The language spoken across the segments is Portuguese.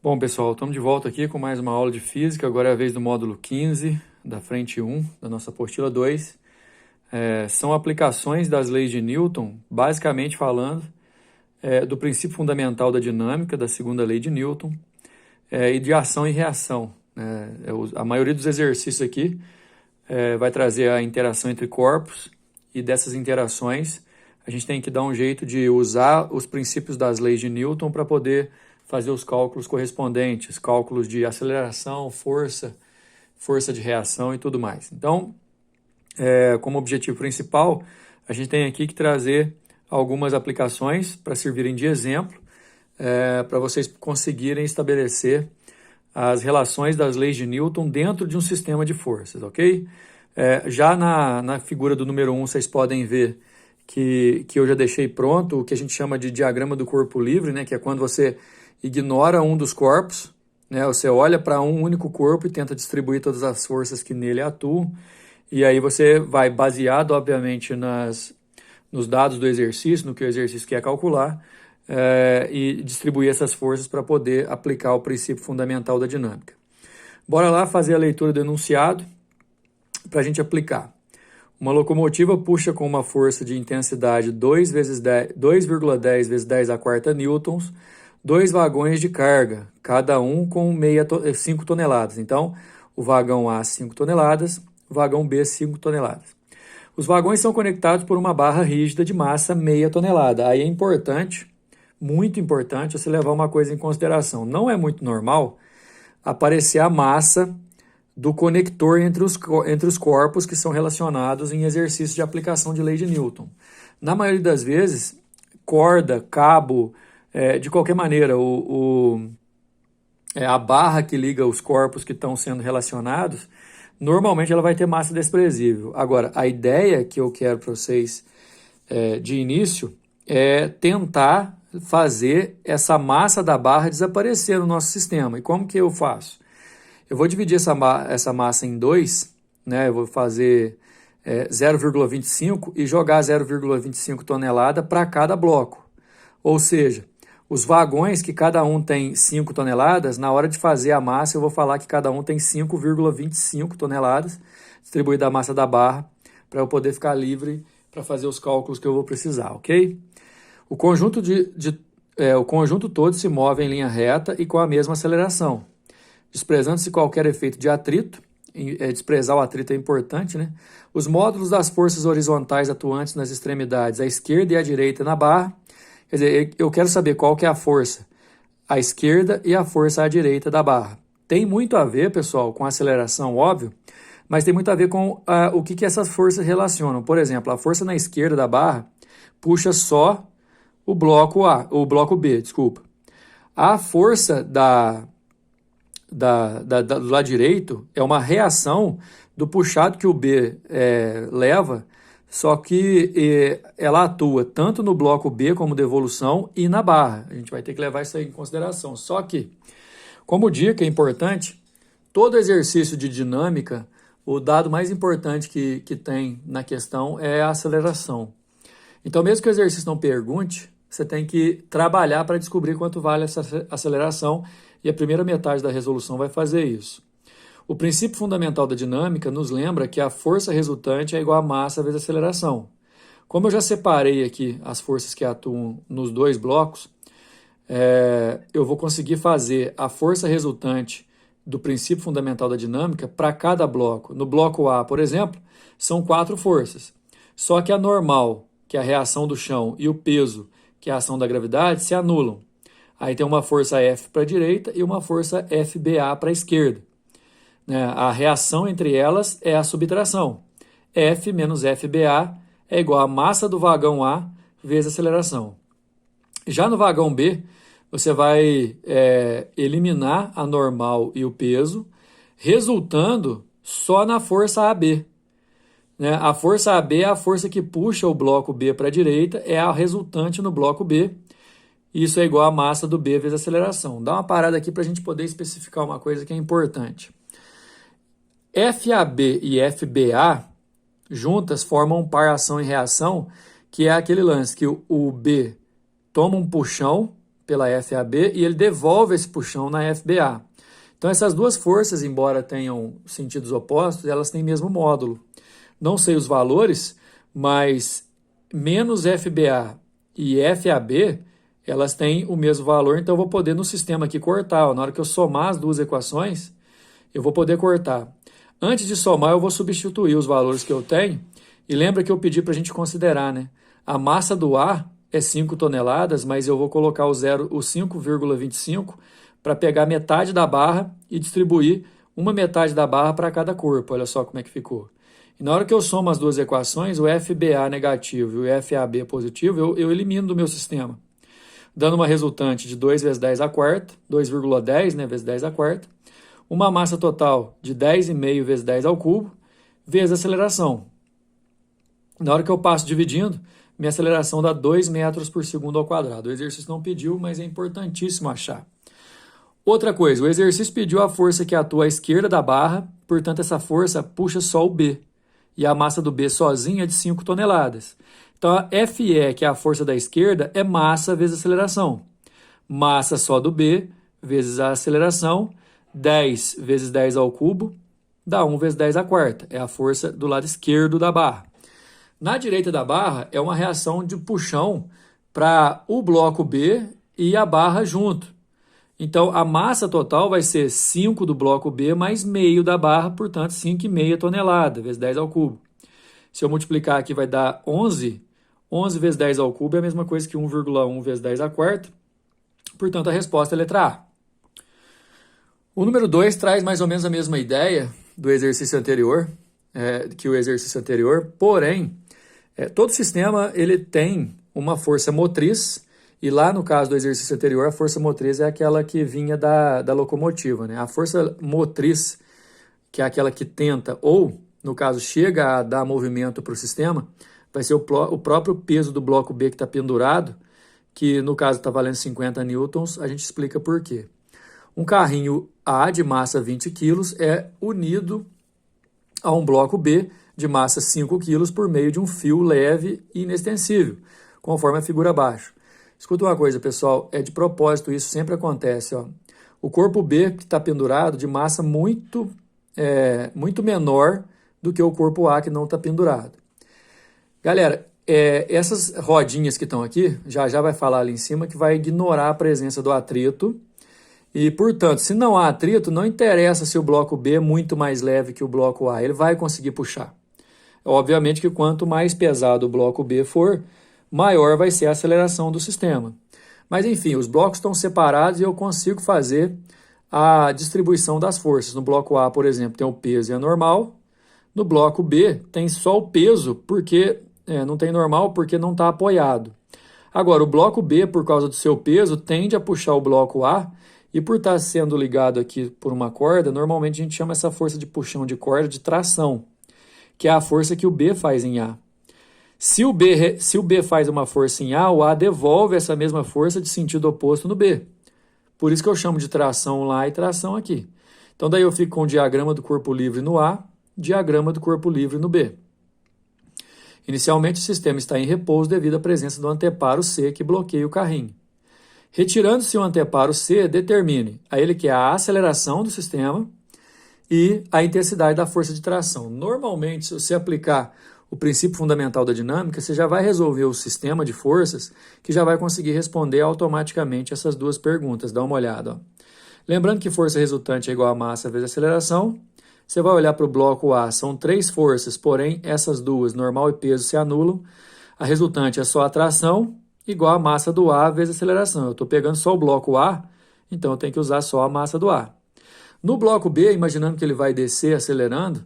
Bom, pessoal, estamos de volta aqui com mais uma aula de física. Agora é a vez do módulo 15, da frente 1, da nossa apostila 2. São aplicações das leis de Newton, basicamente falando do princípio fundamental da dinâmica, da segunda lei de Newton, e de ação e reação. A maioria dos exercícios aqui vai trazer a interação entre corpos, e dessas interações a gente tem que dar um jeito de usar os princípios das leis de Newton para poder fazer os cálculos correspondentes, cálculos de aceleração, força de reação e tudo mais. Então, como objetivo principal, a gente tem aqui que trazer algumas aplicações para servirem de exemplo, para vocês conseguirem estabelecer as relações das leis de Newton dentro de um sistema de forças, ok? Já na figura do número 1, vocês podem ver que eu já deixei pronto o que a gente chama de diagrama do corpo livre, né, que é quando você ignora um dos corpos, né, você olha para um único corpo e tenta distribuir todas as forças que nele atuam, e aí você vai, baseado, obviamente, nos dados do exercício, no que o exercício quer calcular, e distribuir essas forças para poder aplicar o princípio fundamental da dinâmica. Bora lá fazer a leitura do enunciado para a gente aplicar. Uma locomotiva puxa com uma força de intensidade 2,10 vezes 10 a quarta newtons, 2 vagões de carga, cada um com 5 toneladas. Então, o vagão A 5 toneladas, o vagão B 5 toneladas. Os vagões são conectados por uma barra rígida de massa meia tonelada. Aí é importante, muito importante, você levar uma coisa em consideração. Não é muito normal aparecer a massa do conector entre os corpos que são relacionados em exercícios de aplicação de lei de Newton. Na maioria das vezes, corda, cabo, de qualquer maneira, a barra que liga os corpos que estão sendo relacionados, normalmente ela vai ter massa desprezível. Agora, a ideia que eu quero para vocês de início é tentar fazer essa massa da barra desaparecer no nosso sistema. E como que eu faço? Eu vou dividir essa massa em dois, né? Eu vou fazer 0,25 e jogar 0,25 tonelada para cada bloco. Ou seja, os vagões que cada um tem 5 toneladas, na hora de fazer a massa eu vou falar que cada um tem 5,25 toneladas, distribuída a massa da barra, para eu poder ficar livre para fazer os cálculos que eu vou precisar, ok? O conjunto todo se move em linha reta e com a mesma aceleração. Desprezando-se qualquer efeito de atrito, desprezar o atrito é importante, né? Os módulos das forças horizontais atuantes nas extremidades, à esquerda e à direita na barra. Quer dizer, eu quero saber qual que é a força à esquerda e a força à direita da barra. Tem muito a ver, pessoal, com a aceleração, óbvio, mas tem muito a ver com o que essas forças relacionam. Por exemplo, a força na esquerda da barra puxa só o bloco B, desculpa. A força do lado direito é uma reação do puxado que o B leva, só que ela atua tanto no bloco B como devolução e na barra. A gente vai ter que levar isso aí em consideração. Só que, como dica importante, todo exercício de dinâmica, o dado mais importante que tem na questão é a aceleração. Então, mesmo que o exercício não pergunte, você tem que trabalhar para descobrir quanto vale essa aceleração, e a primeira metade da resolução vai fazer isso. O princípio fundamental da dinâmica nos lembra que a força resultante é igual a massa vezes a aceleração. Como eu já separei aqui as forças que atuam nos dois blocos, eu vou conseguir fazer a força resultante do princípio fundamental da dinâmica para cada bloco. No bloco A, por exemplo, são 4 forças. Só que a normal, que é a reação do chão, e o peso, que é a ação da gravidade, se anulam. Aí tem uma força F para a direita e uma força FBA para a esquerda. A reação entre elas é a subtração. F menos FBA é igual a massa do vagão A vezes a aceleração. Já no vagão B, você vai eliminar a normal e o peso, resultando só na força AB. A força AB é a força que puxa o bloco B para a direita, é a resultante no bloco B. Isso é igual a massa do B vezes a aceleração. Dá uma parada aqui para a gente poder especificar uma coisa que é importante. FAB e FBA juntas formam um par ação e reação, que é aquele lance que o B toma um puxão pela FAB e ele devolve esse puxão na FBA. Então essas duas forças, embora tenham sentidos opostos, elas têm mesmo módulo. Não sei os valores, mas menos FBA e FAB, elas têm o mesmo valor, então eu vou poder no sistema aqui cortar. Ó, na hora que eu somar as duas equações, eu vou poder cortar. Antes de somar, eu vou substituir os valores que eu tenho. E lembra que eu pedi para a gente considerar, né? A massa do A é 5 toneladas, mas eu vou colocar o 5,25 para pegar metade da barra e distribuir uma metade da barra para cada corpo. Olha só como é que ficou. E na hora que eu somo as duas equações, o FBA negativo e o FAB positivo, eu elimino do meu sistema, dando uma resultante de 2 vezes 10 à quarta, 2,10, né, vezes 10 à quarta, uma massa total de 10,5 vezes 10 ao cubo, vezes a aceleração. Na hora que eu passo dividindo, minha aceleração dá 2 metros por segundo ao quadrado. O exercício não pediu, mas é importantíssimo achar. Outra coisa, o exercício pediu a força que atua à esquerda da barra, portanto essa força puxa só o B. E a massa do B sozinha é de 5 toneladas. Então a FE, que é a força da esquerda, é massa vezes aceleração. Massa só do B vezes a aceleração, 10 vezes 10 ao cubo, dá 1 vezes 10 à quarta. É a força do lado esquerdo da barra. Na direita da barra é uma reação de puxão para o bloco B e a barra junto. Então, a massa total vai ser 5 do bloco B mais meio da barra, portanto, 5,5 tonelada, vezes 10 ao cubo. Se eu multiplicar aqui, vai dar 11. 11 vezes 10 ao cubo é a mesma coisa que 1,1 vezes 10 à quarta. Portanto, a resposta é a letra A. O número 2 traz mais ou menos a mesma ideia do exercício anterior, que o exercício anterior, porém, todo sistema ele tem uma força motriz. E lá, no caso do exercício anterior, a força motriz é aquela que vinha da locomotiva, né? A força motriz, que é aquela que tenta, ou, no caso, chega a dar movimento para o sistema, vai ser o próprio peso do bloco B que está pendurado, que no caso está valendo 50 newtons, a gente explica por quê. Um carrinho A de massa 20 kg é unido a um bloco B de massa 5 kg por meio de um fio leve e inextensível, conforme a figura abaixo. Escuta uma coisa, pessoal, de propósito, isso sempre acontece. Ó. O corpo B que está pendurado de massa muito menor do que o corpo A que não está pendurado. Galera, essas rodinhas que estão aqui, já vai falar ali em cima, que vai ignorar a presença do atrito. E, portanto, se não há atrito, não interessa se o bloco B é muito mais leve que o bloco A, ele vai conseguir puxar. Obviamente que quanto mais pesado o bloco B for, maior vai ser a aceleração do sistema. Mas, enfim, os blocos estão separados e eu consigo fazer a distribuição das forças. No bloco A, por exemplo, tem o peso e a normal. No bloco B, tem só o peso, porque não tem normal, porque não está apoiado. Agora, o bloco B, por causa do seu peso, tende a puxar o bloco A, e por estar sendo ligado aqui por uma corda, normalmente a gente chama essa força de puxão de corda de tração, que é a força que o B faz em A. Se o B faz uma força em A, o A devolve essa mesma força de sentido oposto no B. Por isso que eu chamo de tração lá e tração aqui. Então daí eu fico com o diagrama do corpo livre no A, diagrama do corpo livre no B. Inicialmente o sistema está em repouso devido à presença do anteparo C que bloqueia o carrinho. Retirando-se o anteparo C, determine a ele que é a aceleração do sistema e a intensidade da força de tração. Normalmente, se você aplicar o princípio fundamental da dinâmica, você já vai resolver o sistema de forças que já vai conseguir responder automaticamente essas duas perguntas. Dá uma olhada. Ó. Lembrando que força resultante é igual a massa vezes aceleração. Você vai olhar para o bloco A, são 3 forças, porém essas duas, normal e peso, se anulam. A resultante é só a tração, igual a massa do A vezes aceleração. Eu estou pegando só o bloco A, então eu tenho que usar só a massa do A. No bloco B, imaginando que ele vai descer acelerando,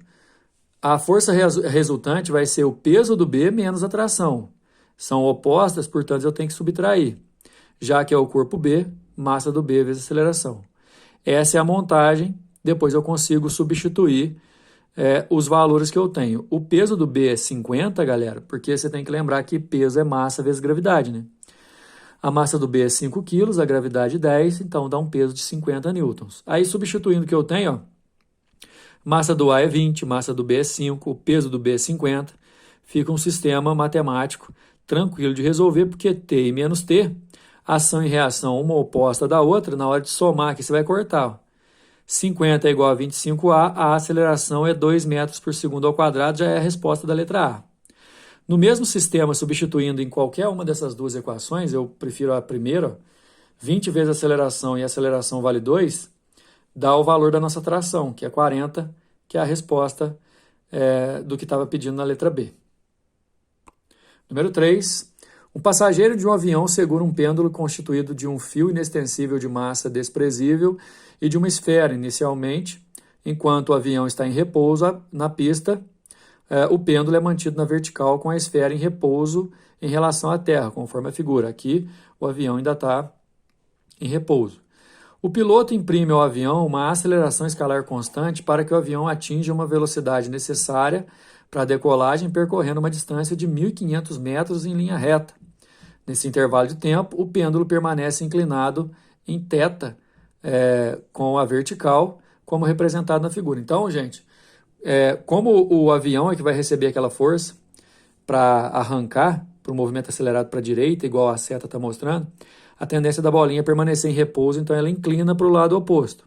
a força resultante vai ser o peso do B menos a tração. São opostas, portanto eu tenho que subtrair. Já que é o corpo B, massa do B vezes aceleração. Essa é a montagem, depois eu consigo substituir os valores que eu tenho. O peso do B é 50, galera, porque você tem que lembrar que peso é massa vezes gravidade, né? A massa do B é 5 kg, a gravidade 10, então dá um peso de 50 newtons. Aí, substituindo o que eu tenho, ó, massa do A é 20, massa do B é 5, o peso do B é 50, fica um sistema matemático tranquilo de resolver, porque T e menos T, ação e reação uma oposta da outra, na hora de somar aqui você vai cortar. Ó. 50 é igual a 25A, a aceleração é 2 metros por segundo ao quadrado, já é a resposta da letra A. No mesmo sistema, substituindo em qualquer uma dessas duas equações, eu prefiro a primeira, ó, 20 vezes a aceleração e a aceleração vale 2, dá o valor da nossa tração, que é 40, que é a resposta do que estava pedindo na letra B. Número 3. Um passageiro de um avião segura um pêndulo constituído de um fio inextensível de massa desprezível e de uma esfera inicialmente, enquanto o avião está em repouso na pista, o pêndulo é mantido na vertical com a esfera em repouso em relação à Terra, conforme a figura. Aqui o avião ainda está em repouso. O piloto imprime ao avião uma aceleração escalar constante para que o avião atinja uma velocidade necessária para a decolagem, percorrendo uma distância de 1.500 metros em linha reta. Nesse intervalo de tempo, o pêndulo permanece inclinado em θ com a vertical, como representado na figura. Então, gente, como o avião é que vai receber aquela força para arrancar, para o movimento acelerado para a direita, igual a seta está mostrando, a tendência da bolinha é permanecer em repouso, então ela inclina para o lado oposto.